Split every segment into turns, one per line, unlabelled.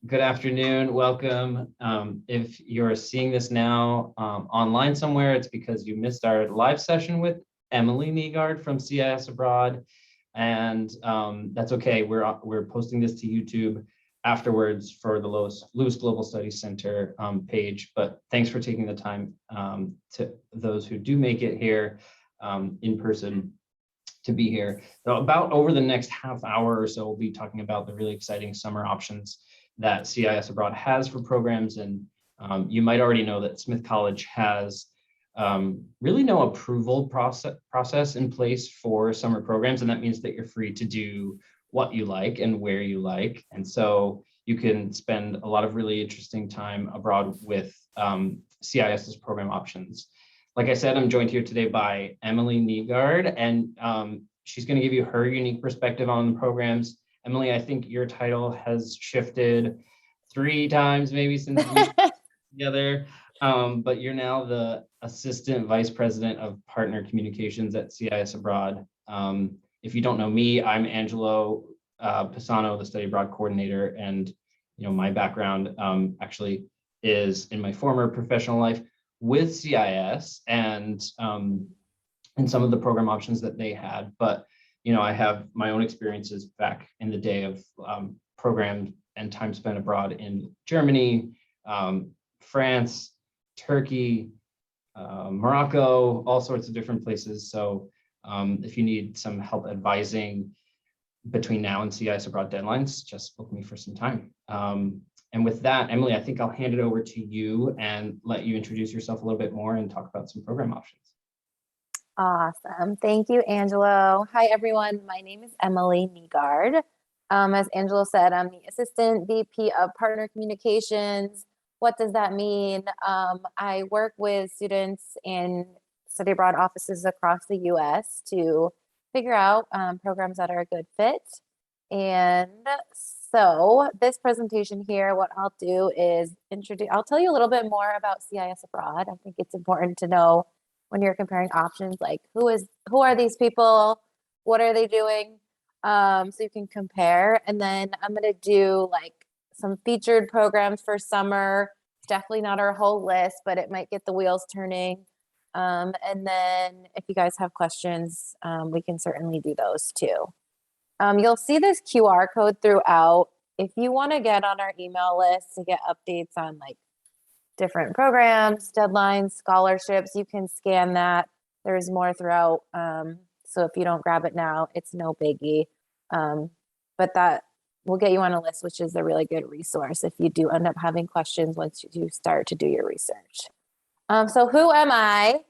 Good afternoon. Welcome. If you're seeing this now online somewhere, it's because you missed our live session with Emily Nygaard from CIS Abroad, and that's okay. We're posting this to YouTube afterwards for the Lewis Global Studies Center page. But thanks for taking the time to those who do make it here in person to be here. So about over the next half hour or so, we'll be talking about the really exciting summer options that CIS Abroad has for programs. And you might already know that Smith College has really no approval process in place for summer programs. And that means that you're free to do what you like and where you like. And so you can spend a lot of really interesting time abroad with CIS's program options. Like I said, I'm joined here today by Emily Nygaard, and she's going to give you her unique perspective on the programs. Emily, I think your title has shifted 3 times maybe since we were together, but you're now the Assistant Vice President of Partner Communications at CIS Abroad. If you don't know me, I'm Angelo Pisano, the Study Abroad Coordinator, and my background actually is in my former professional life with CIS and some of the program options that they had, but I have my own experiences back in the day of programs and time spent abroad in Germany, France, Turkey, Morocco, all sorts of different places. So if you need some help advising between now and CIS Abroad deadlines, just book me for some time. And with that, Emily, I think I'll hand it over to you and let you introduce yourself a little bit more and talk about some program options.
Awesome. Thank you, Angelo. Hi, everyone. My name is Emily Nygaard. As Angelo said, I'm the Assistant VP of Partner Communications. What does that mean? I work with students in study abroad offices across the U.S. to figure out programs that are a good fit. And so this presentation here, what I'll do is I'll tell you a little bit more about CIS Abroad. I think it's important to know when you're comparing options, like who are these people? What are they doing? So you can compare. And then I'm going to do like some featured programs for summer. It's definitely not our whole list, but it might get the wheels turning. And then if you guys have questions, we can certainly do those too. You'll see this QR code throughout. If you want to get on our email list to get updates on like different programs, deadlines, scholarships, you can scan that. There's more throughout. So if you don't grab it now, it's no biggie. But that will get you on a list, which is a really good resource if you do end up having questions once you do start to do your research. So who am I?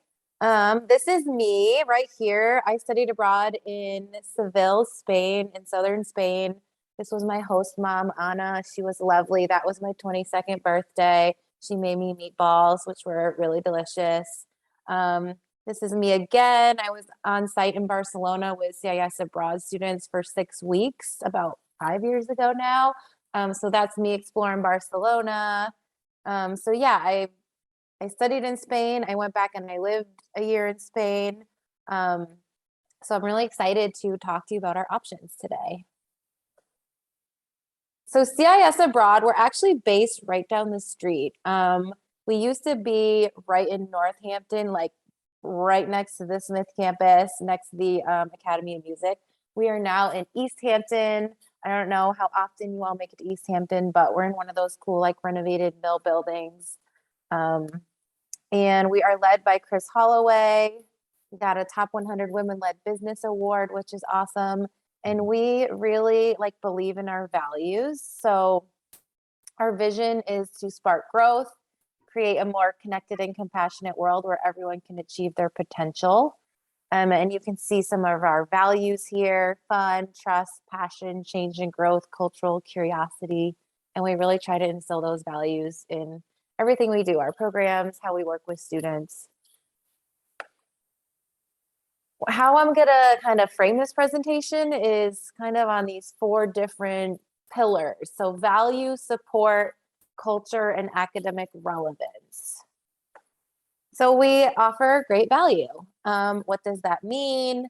This is me right here. I studied abroad in Seville, Spain, in southern Spain. This was my host mom, Anna. She was lovely. That was my 22nd birthday. She made me meatballs, which were really delicious. This is me again. I was on site in Barcelona with CIS Abroad students for 6 weeks, about 5 years ago now. So that's me exploring Barcelona. So yeah, I studied in Spain. I went back and I lived a year in Spain. So I'm really excited to talk to you about our options today. So CIS Abroad, we're actually based right down the street. We used to be right in Northampton, like right next to the Smith campus, next to the Academy of Music. We are now in East Hampton. I don't know how often you all make it to East Hampton, but we're in one of those cool, like renovated mill buildings. And we are led by Chris Holloway. We got a top 100 women-led business award, which is awesome. And we really believe in our values. So our vision is to spark growth, create a more connected and compassionate world where everyone can achieve their potential. And you can see some of our values here: fun, trust, passion, change and growth, cultural curiosity. And we really try to instill those values in everything we do, our programs, how we work with students. How I'm going to kind of frame this presentation is kind of on these 4 different pillars. So value, support, culture, and academic relevance. So we offer great value. What does that mean?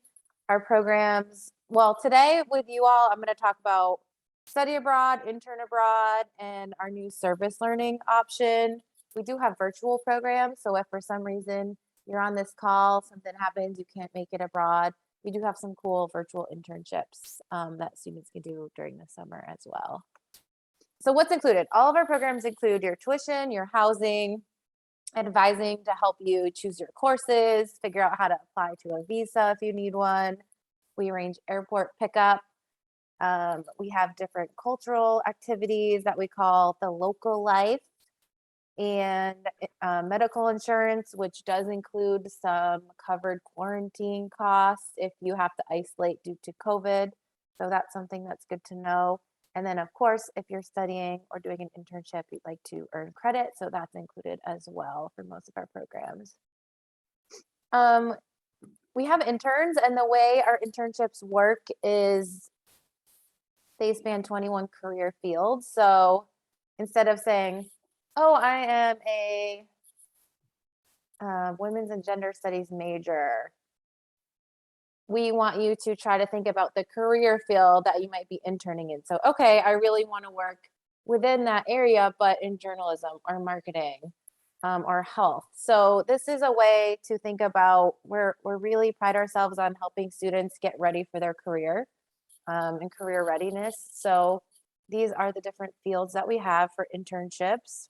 Our programs, well, today with you all, I'm going to talk about study abroad, intern abroad, and our new service learning option. We do have virtual programs. So if for some reason you're on this call, something happens, you can't make it abroad, we do have some cool virtual internships that students can do during the summer as well. So what's included? All of our programs include your tuition, your housing, advising to help you choose your courses, figure out how to apply to a visa if you need one. We arrange airport pickup. We have different cultural activities that we call the local life, and medical insurance, which does include some covered quarantine costs if you have to isolate due to COVID. So that's something that's good to know. And then, of course, if you're studying or doing an internship, you'd like to earn credit. So that's included as well for most of our programs. We have interns, and the way our internships work is they span 21 career fields. So instead of saying, oh, I am a women's and gender studies major, we want you to try to think about the career field that you might be interning in. So, okay, I really want to work within that area, but in journalism or marketing or health. So this is a way to think about where we really pride ourselves on helping students get ready for their career and career readiness. So these are the different fields that we have for internships.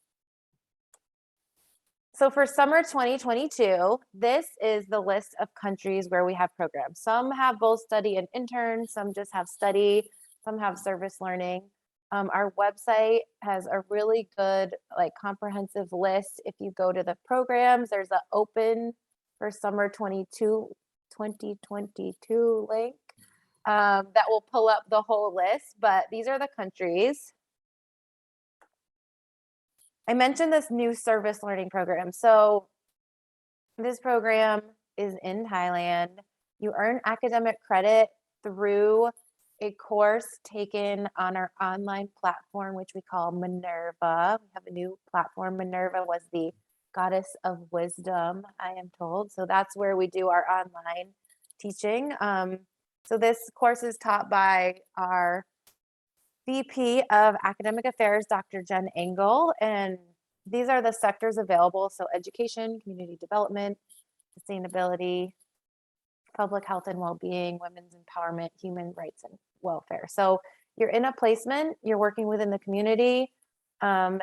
So for summer 2022, this is the list of countries where we have programs. Some have both study and intern, some just have study, some have service learning. Our website has a really good, like, comprehensive list. If you go to the programs, there's an open for summer 2022 link that will pull up the whole list, but these are the countries. I mentioned this new service learning program. So this program is in Thailand. You earn academic credit through a course taken on our online platform, which we call Minerva. We have a new platform. Minerva was the goddess of wisdom, I am told. So that's where we do our online teaching. So this course is taught by our VP of Academic Affairs, Dr. Jen Engel, and these are the sectors available. So education, community development, sustainability, public health and well-being, women's empowerment, human rights and welfare. So you're in a placement, you're working within the community, and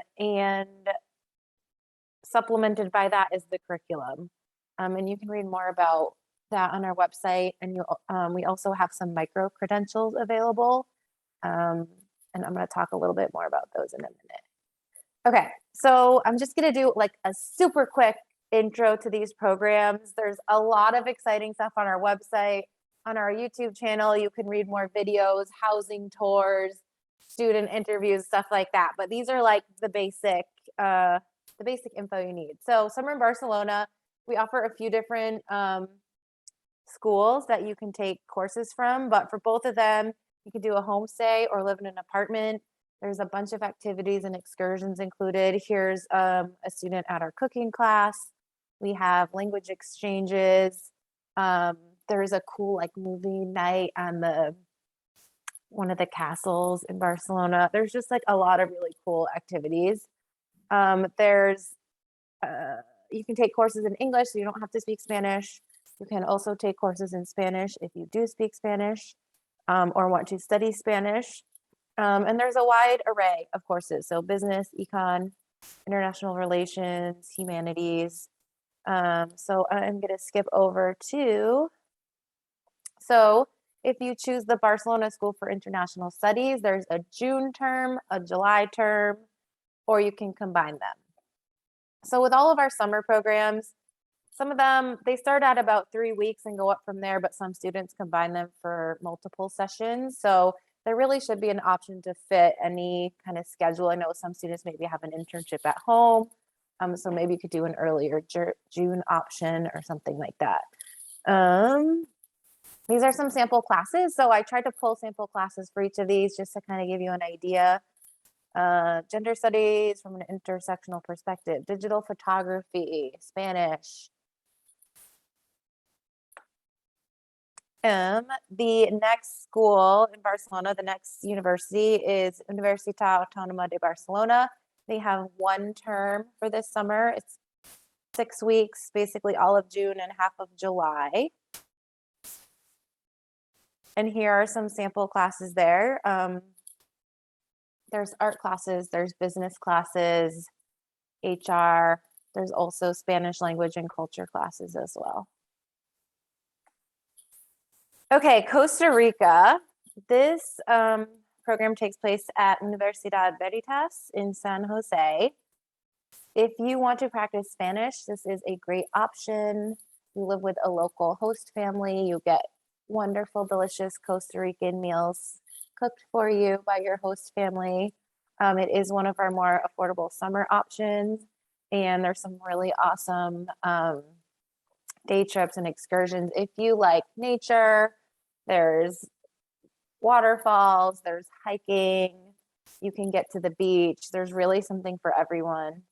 supplemented by that is the curriculum. And you can read more about that on our website. And we also have some micro credentials available. And I'm going to talk a little bit more about those in a minute. Okay, so I'm just going to do like a super quick intro to these programs. There's a lot of exciting stuff on our website. On our YouTube channel, you can read more videos, housing tours, student interviews, stuff like that. But these are like the basic info you need. So Summer in Barcelona, we offer a few different schools that you can take courses from, but for both of them, you can do a homestay or live in an apartment. There's a bunch of activities and excursions included. Here's a student at our cooking class. We have language exchanges. There's a cool like movie night on one of the castles in Barcelona. There's just like a lot of really cool activities. You can take courses in English, so you don't have to speak Spanish. You can also take courses in Spanish if you do speak Spanish or want to study Spanish. And there's a wide array of courses. So business, econ, international relations, humanities. So I'm going to skip over to, so if you choose the Barcelona School for International Studies, there's a June term, a July term, or you can combine them. So with all of our summer programs, some of them, they start at about 3 weeks and go up from there, but some students combine them for multiple sessions. So there really should be an option to fit any kind of schedule. I know some students maybe have an internship at home. So maybe you could do an earlier June option or something like that. These are some sample classes. So I tried to pull sample classes for each of these just to kind of give you an idea. Gender studies from an intersectional perspective, digital photography, Spanish, The next school in Barcelona, the next university is Universitat Autonoma de Barcelona. They have one term for this summer. It's 6 weeks, basically all of June and half of July. And here are some sample classes there. There's art classes, there's business classes, HR. There's also Spanish language and culture classes as well. Okay, Costa Rica. This program takes place at Universidad Veritas in San Jose. If you want to practice Spanish, this is a great option. You live with a local host family, you get wonderful, delicious Costa Rican meals cooked for you by your host family. It is one of our more affordable summer options, and there's some really awesome day trips and excursions. If you like nature, there's waterfalls, there's hiking, you can get to the beach. There's really something for everyone.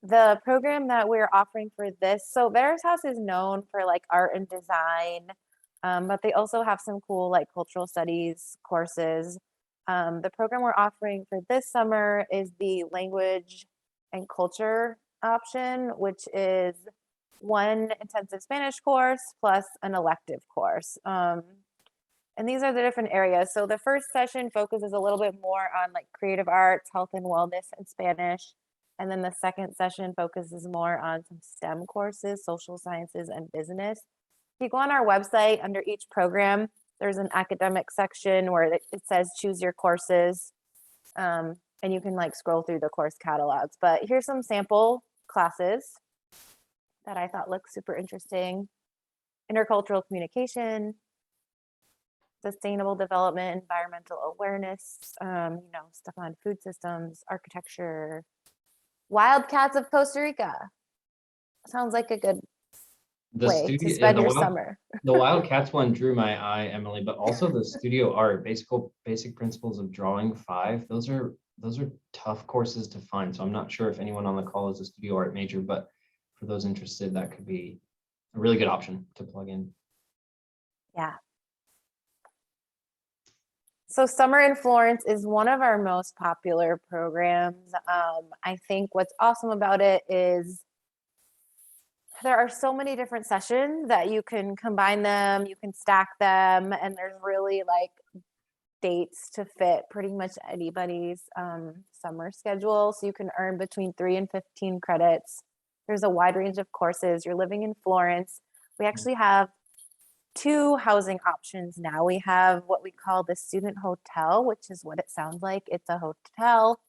The program that we're offering for this, so Veritas is known for like art and design, but they also have some cool like cultural studies courses. The program we're offering for this summer is the language and culture option, which is one intensive Spanish course plus an elective course. And these are the different areas. So the first session focuses a little bit more on like creative arts, health and wellness, and Spanish. And then the second session focuses more on some STEM courses, social sciences, and business. If you go on our website, under each program, there's an academic section where it says choose your courses. And you can like scroll through the course catalogs. But here's some sample classes that I thought looked super interesting. Intercultural communication, sustainable development, environmental awareness, stuff on food systems, architecture, Wildcats of Costa Rica. Sounds like a good way to spend your summer.
The Wildcats one drew my eye, Emily, but also the studio art, basic principles of drawing 5. Those are tough courses to find. So I'm not sure if anyone on the call is a studio art major, but for those interested, that could be a really good option to plug in.
Yeah. So Summer in Florence is one of our most popular programs. I think what's awesome about it is there are so many different sessions that you can combine them, you can stack them, and there's really like dates to fit pretty much anybody's summer schedule. So you can earn between 3 and 15 credits. There's a wide range of courses. You're living in Florence. We actually have 2 housing options now. We have what we call the student hotel, which is what it sounds like. It's a hotel.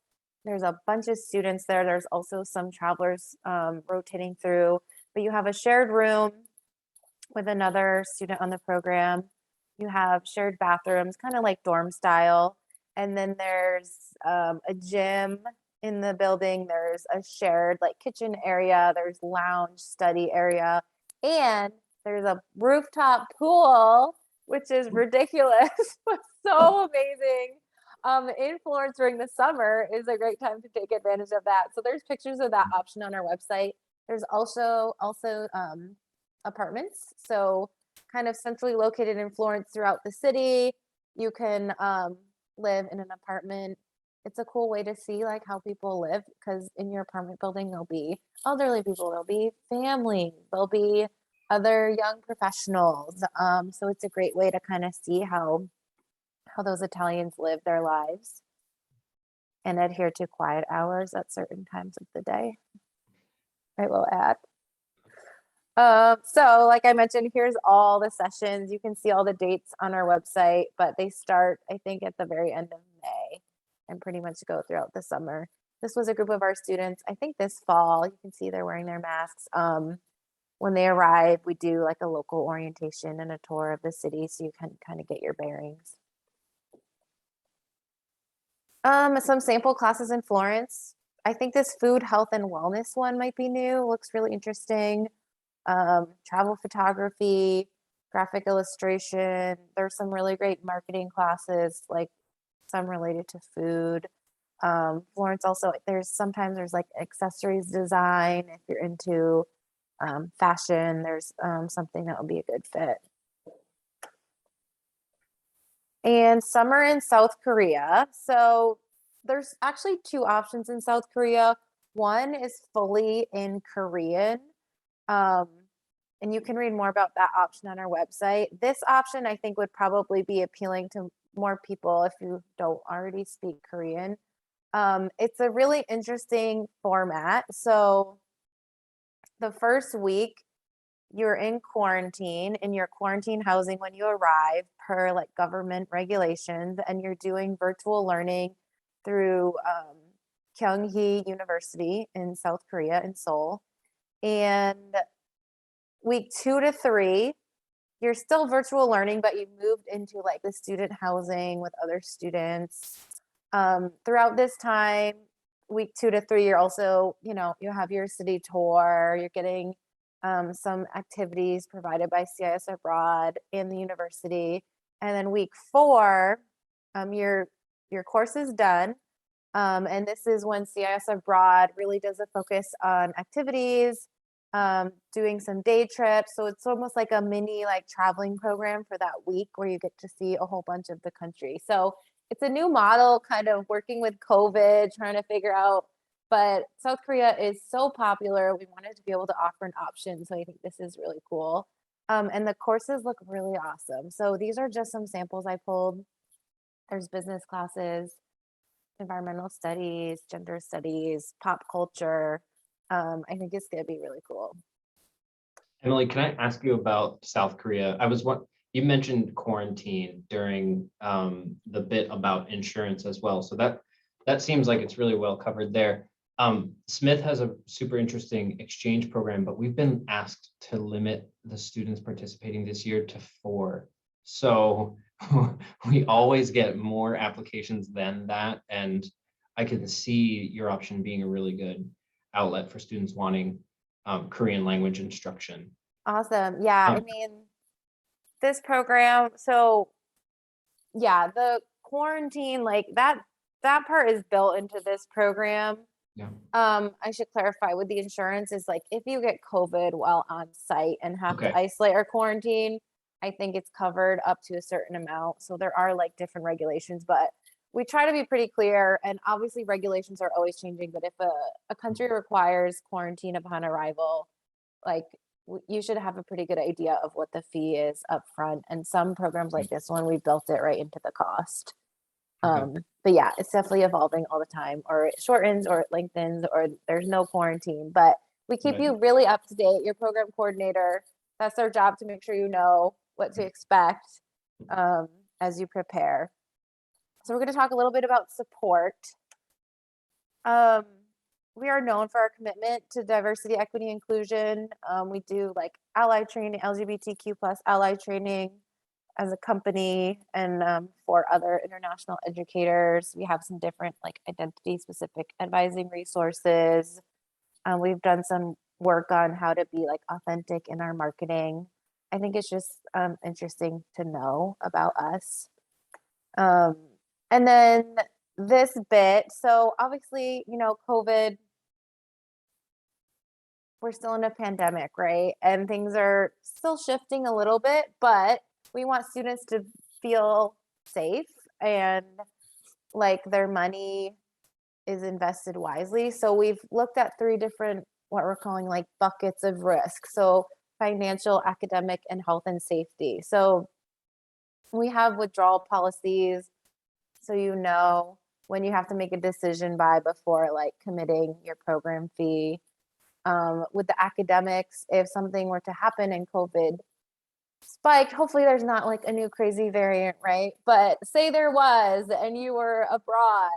There's a bunch of students there. There's also some travelers rotating through, but you have a shared room with another student on the program. You have shared bathrooms, kind of like dorm style. And then there's a gym in the building. There's a shared like kitchen area. There's lounge study area. And there's a rooftop pool, which is ridiculous, but so amazing. In Florence during the summer is a great time to take advantage of that. So there's pictures of that option on our website. There's also apartments. So kind of centrally located in Florence throughout the city. You can live in an apartment. It's a cool way to see like how people live, because in your apartment building, there'll be elderly people, there'll be families, there'll be other young professionals. So it's a great way to kind of see how those Italians live their lives and adhere to quiet hours at certain times of the day, I will add. So like I mentioned, here's all the sessions. You can see all the dates on our website, but they start, I think, at the very end of May and pretty much go throughout the summer. This was a group of our students, I think this fall. You can see they're wearing their masks. When they arrive, we do like a local orientation and a tour of the city, so you can kind of get your bearings. Some sample classes in Florence. I think this food, health, and wellness one might be new. Looks really interesting. Travel photography, graphic illustration. There's some really great marketing classes, like some related to food. Florence also, sometimes there's like accessories design. If you're into fashion, there's something that will be a good fit. and some are in South Korea. So there's actually two options in South Korea. One is fully in Korean. Um, and you can read more about that option on our website. This option, I think, would probably be appealing to more people if you don't already speak Korean. It's a really interesting format. So the first week, you're in quarantine in your quarantine housing when you arrive per like government regulations, and you're doing virtual learning through Kyunghee University in South Korea in Seoul. And week 2 to 3, you're still virtual learning, but you moved into like the student housing with other students. Throughout this time, week 2 to 3, you're also, you have your city tour, you're getting some activities provided by CIS Abroad and the university. And then week 4, your course is done. And this is when CIS Abroad really does a focus on activities, doing some day trips. So it's almost like a mini like traveling program for that week where you get to see a whole bunch of the country. So it's a new model, kind of working with COVID, trying to figure out, but South Korea is so popular. We wanted to be able to offer an option. So I think this is really cool. And the courses look really awesome. So these are just some samples I pulled. There's business classes, environmental studies, gender studies, pop culture. I think it's going to be really cool.
Emily, can I ask you about South Korea? You mentioned quarantine during the bit about insurance as well. So that seems like it's really well covered there. Smith has a super interesting exchange program, but we've been asked to limit the students participating this year to 4. So we always get more applications than that. And I can see your option being a really good outlet for students wanting Korean language instruction.
Awesome. Yeah. I mean, this program, so yeah, the quarantine, like that part is built into this program.
Yeah.
I should clarify with the insurance is like if you get COVID while on site and have
Okay.
to isolate or quarantine, I think it's covered up to a certain amount. So there are like different regulations, but we try to be pretty clear. And obviously regulations are always changing, but if a country requires quarantine upon arrival, like you should have a pretty good idea of what the fee is up front. And some programs like this one, we built it right into the cost.
Okay.
But yeah, it's definitely evolving all the time, or it shortens or it lengthens, or there's no quarantine, but we keep you really up to date. Your program coordinator, that's their job to make sure you know what to expect as you prepare. So we're going to talk a little bit about support. We are known for our commitment to diversity, equity, inclusion. We do like ally training, LGBTQ plus ally training as a company, and for other international educators. We have some different like identity specific advising resources. We've done some work on how to be like authentic in our marketing. I think it's just interesting to know about us. And then this bit, so obviously, COVID, we're still in a pandemic, right? And things are still shifting a little bit, but we want students to feel safe and like their money is invested wisely. So we've looked at 3 different, what we're calling like buckets of risk. So financial, academic, and health and safety. So we have withdrawal policies. So when you have to make a decision by before like committing your program fee. With the academics, if something were to happen and COVID spiked, hopefully there's not like a new crazy variant, right? But say there was and you were abroad,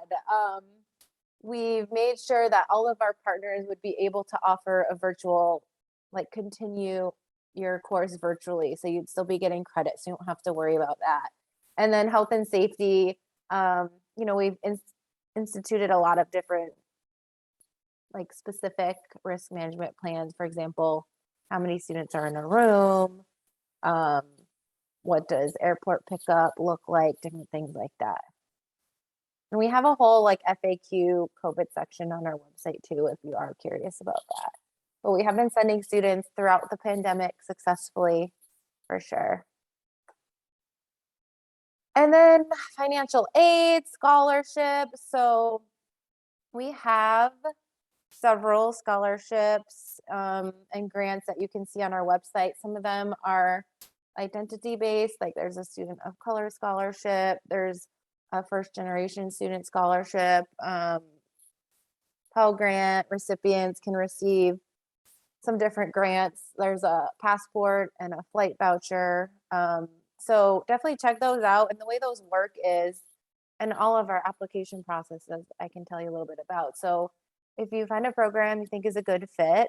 we've made sure that all of our partners would be able to offer a virtual, like continue your course virtually. So you'd still be getting credit, so you don't have to worry about that. And then health and safety, we've instituted a lot of different like specific risk management plans. For example, how many students are in a room? What does airport pickup look like? Different things like that. And we have a whole like FAQ COVID section on our website too, if you are curious about that. But we have been sending students throughout the pandemic successfully, for sure. And then financial aid, scholarship. So we have several scholarships and grants that you can see on our website. Some of them are identity-based, like there's a student of color scholarship, there's a first-generation student scholarship. Pell Grant recipients can receive some different grants. There's a passport and a flight voucher. So definitely check those out. And the way those work is, and all of our application processes, I can tell you a little bit about. So if you find a program you think is a good fit,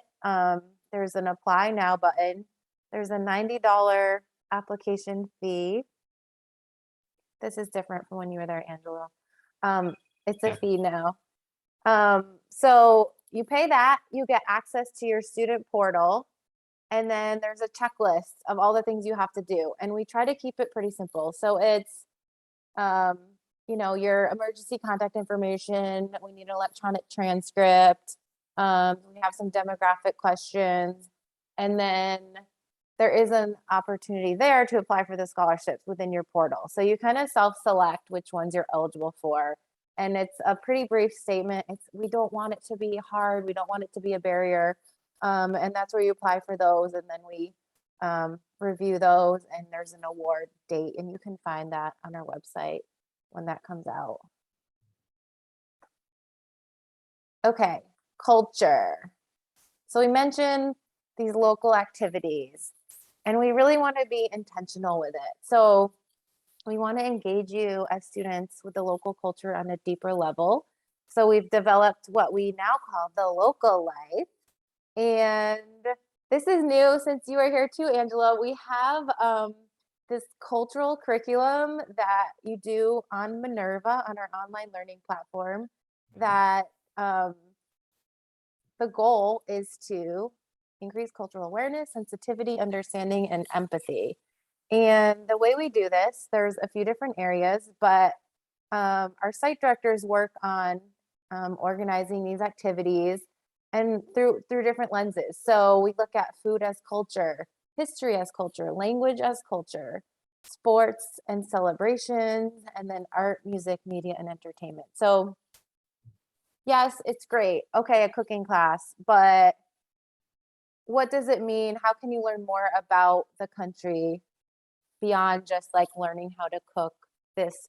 there's an apply now button. There's a $90 application fee. This is different from when you were there, Angelo. It's a fee now. So you pay that, you get access to your student portal, and then there's a checklist of all the things you have to do. And we try to keep it pretty simple. So it's, your emergency contact information. We need an electronic transcript. We have some demographic questions. And then there is an opportunity there to apply for the scholarships within your portal. So you kind of self-select which ones you're eligible for. And it's a pretty brief statement. We don't want it to be hard. We don't want it to be a barrier. And that's where you apply for those. And then we review those, and there's an award date, and you can find that on our website when that comes out. Okay, culture. So we mentioned these local activities, and we really want to be intentional with it. So we want to engage you as students with the local culture on a deeper level. So we've developed what we now call the local life. And this is new since you are here too, Angela. We have this cultural curriculum that you do on Minerva, on our online learning platform, that the goal is to increase cultural awareness, sensitivity, understanding, and empathy. And the way we do this, there's a few different areas, but our site directors work on organizing these activities and through different lenses. So we look at food as culture, history as culture, language as culture, sports and celebrations, and then art, music, media, and entertainment. So yes, it's great. Okay, a cooking class, but what does it mean? How can you learn more about the country beyond just like learning how to cook this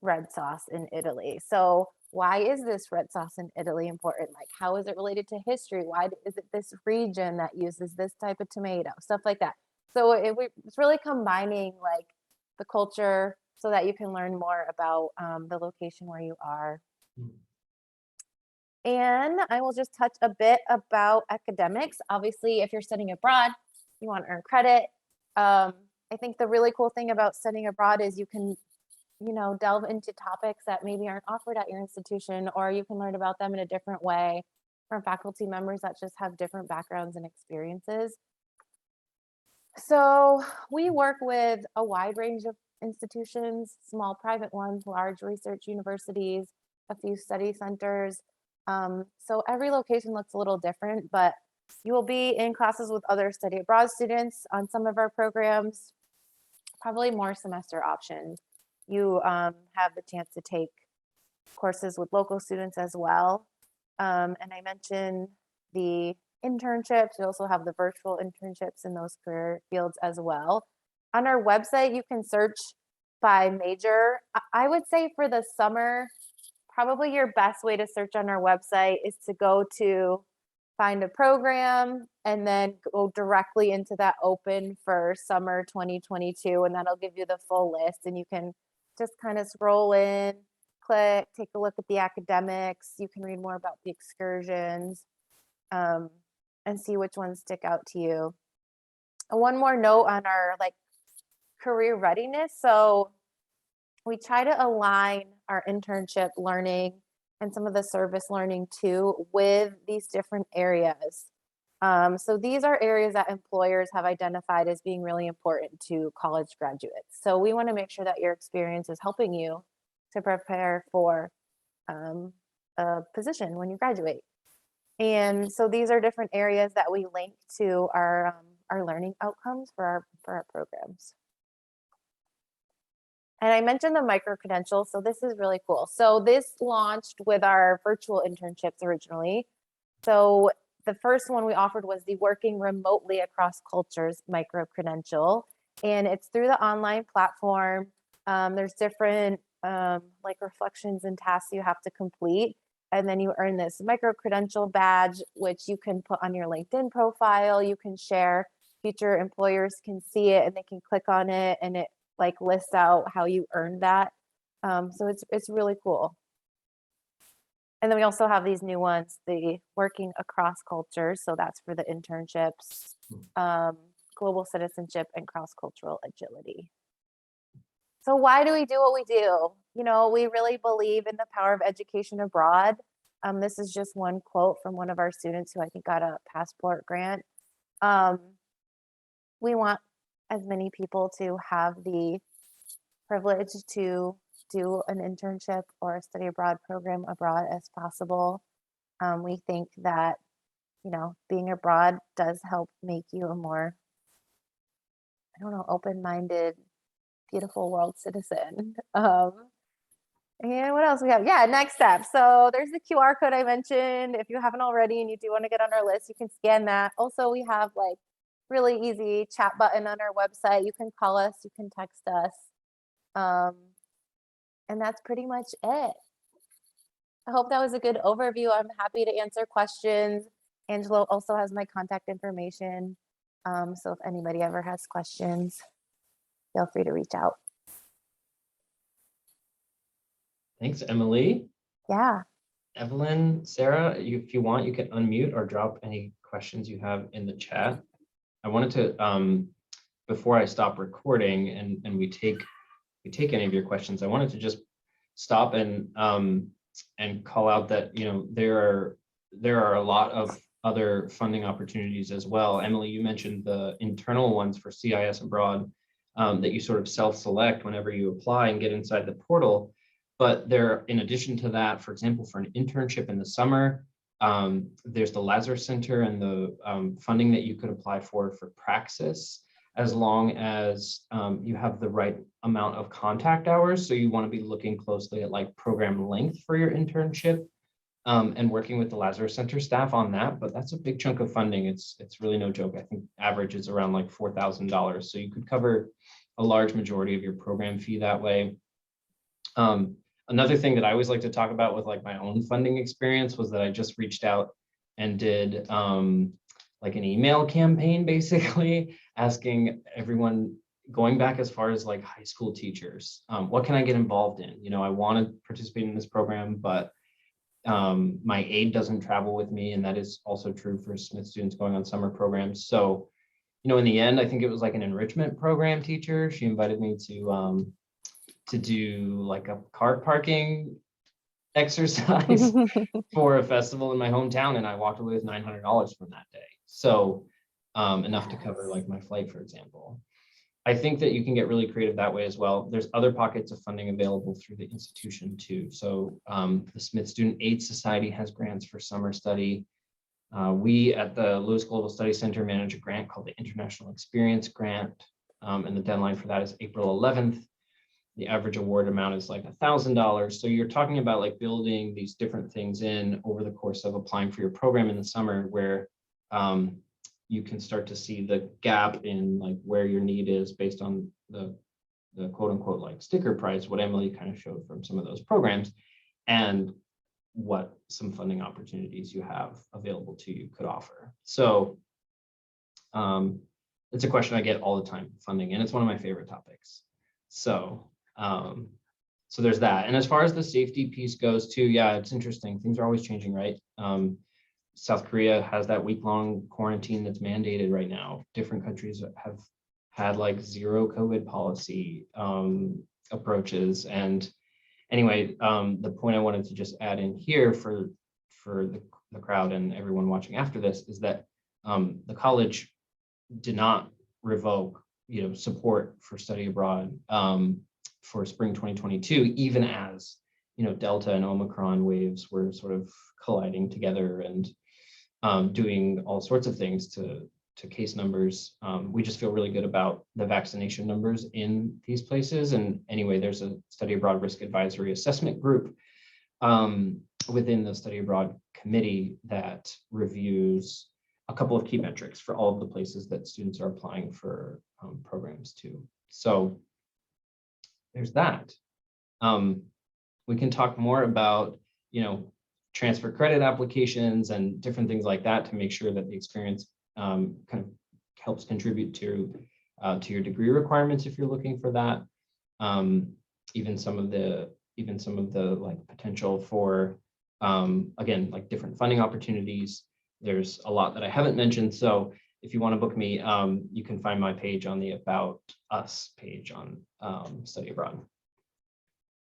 red sauce in Italy? So why is this red sauce in Italy important? Like, how is it related to history? Why is it this region that uses this type of tomato? Stuff like that. So it's really combining like the culture so that you can learn more about the location where you are. And I will just touch a bit about academics. Obviously, if you're studying abroad, you want to earn credit. I think the really cool thing about studying abroad is you can, delve into topics that maybe aren't offered at your institution, or you can learn about them in a different way from faculty members that just have different backgrounds and experiences. So we work with a wide range of institutions, small private ones, large research universities, a few study centers. So every location looks a little different, but you will be in classes with other study abroad students on some of our programs, probably more semester options. You have the chance to take courses with local students as well. And I mentioned the internships. We also have the virtual internships in those career fields as well. On our website, you can search by major. I would say for the summer, probably your best way to search on our website is to go to find a program and then go directly into that open for summer 2022, and that'll give you the full list, and you can just kind of scroll in, click, take a look at the academics. You can read more about the excursions and see which ones stick out to you. And one more note on our career readiness. So we try to align our internship learning and some of the service learning too with these different areas. So these are areas that employers have identified as being really important to college graduates. So we want to make sure that your experience is helping you to prepare for a position when you graduate. And so these are different areas that we link to our learning outcomes for our programs. And I mentioned the micro credential, so this is really cool. So this launched with our virtual internships originally. So the first one we offered was the working remotely across cultures micro credential, and it's through the online platform. There's different like reflections and tasks you have to complete, and then you earn this micro credential badge, which you can put on your LinkedIn profile. You can share, future employers can see it and they can click on it, and it like lists out how you earned that. So it's really cool. And then we also have these new ones, the working across cultures. So that's for the internships, global citizenship, and cross-cultural agility. So why do we do what we do? You know, we really believe in the power of education abroad. This is just one quote from one of our students who I think got a passport grant. We want as many people to have the privilege to do an internship or a study abroad program abroad as possible. We think that, you know, being abroad does help make you a more, I don't know, open-minded, beautiful world citizen. And what else we have? Yeah, next step. So there's the QR code I mentioned. If you haven't already and you do want to get on our list, you can scan that. Also, we have like really easy chat button on our website. You can call us, you can text us. And that's pretty much it. I hope that was a good overview. I'm happy to answer questions. Angelo also has my contact information. So if anybody ever has questions, feel free to reach out.
Thanks, Emily.
Yeah.
Evelyn, Sarah, if you want, you can unmute or drop any questions you have in the chat. I wanted to, before I stop recording and we take any of your questions, I wanted to just stop and call out that, you know, there are a lot of other funding opportunities as well. Emily, you mentioned the internal ones for CIS abroad that you sort of self-select whenever you apply and get inside the portal. But there, in addition to that, for example, for an internship in the summer, there's the Lazarus Center and the funding that you could apply for Praxis, as long as you have the right amount of contact hours. So you want to be looking closely at like program length for your internship and working with the Lazarus Center staff on that. But that's a big chunk of funding. It's really no joke. I think average is around like $4,000. So you could cover a large majority of your program fee that way. Another thing that I always like to talk about with like my own funding experience was that I just reached out and did like an email campaign, basically asking everyone, going back as far as like high school teachers, what can I get involved in? You know, I want to participate in this program, but my aide doesn't travel with me, and that is also true for Smith students going on summer programs. So, you know, in the end, I think it was like an enrichment program teacher. She invited me to do like a car parking exercise for a festival in my hometown, and I walked away with $900 from that day. So enough to cover like my flight, for example. I think that you can get really creative that way as well. There's other pockets of funding available through the institution too. So the Smith Student Aid Society has grants for summer study. We at the Lewis Global Study Center manage a grant called the International Experience Grant, and the deadline for that is April 11th. The average award amount is like $1,000. So you're talking about like building these different things in over the course of applying for your program in the summer, where you can start to see the gap in like where your need is based on the quote unquote like sticker price, what Emily kind of showed from some of those programs, and what some funding opportunities you have available to you could offer. So it's a question I get all the time, funding, and it's one of my favorite topics. So so there's that. And as far as the safety piece goes too, yeah, it's interesting. Things are always changing, right? South Korea has that week-long quarantine that's mandated right now. Different countries have had like zero COVID policy approaches. And anyway, the point I wanted to just add in here for the crowd and everyone watching after this is that the college did not revoke, you know, support for study abroad for spring 2022, even as, you know, Delta and Omicron waves were sort of colliding together and doing all sorts of things to case numbers. We just feel really good about the vaccination numbers in these places. And anyway, there's a study abroad risk advisory assessment group within the study abroad committee that reviews a couple of key metrics for all of the places that students are applying for programs to. So there's that. We can talk more about, transfer credit applications and different things like that to make sure that the experience kind of helps contribute to your degree requirements if you're looking for that. Even some of the like potential for again, like different funding opportunities. There's a lot that I haven't mentioned. So if you want to book me, you can find my page on the About Us page on Study Abroad.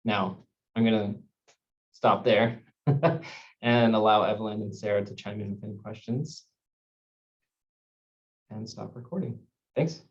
Now, I'm going to stop there and allow Evelyn and Sarah to chime in with any questions and stop recording. Thanks.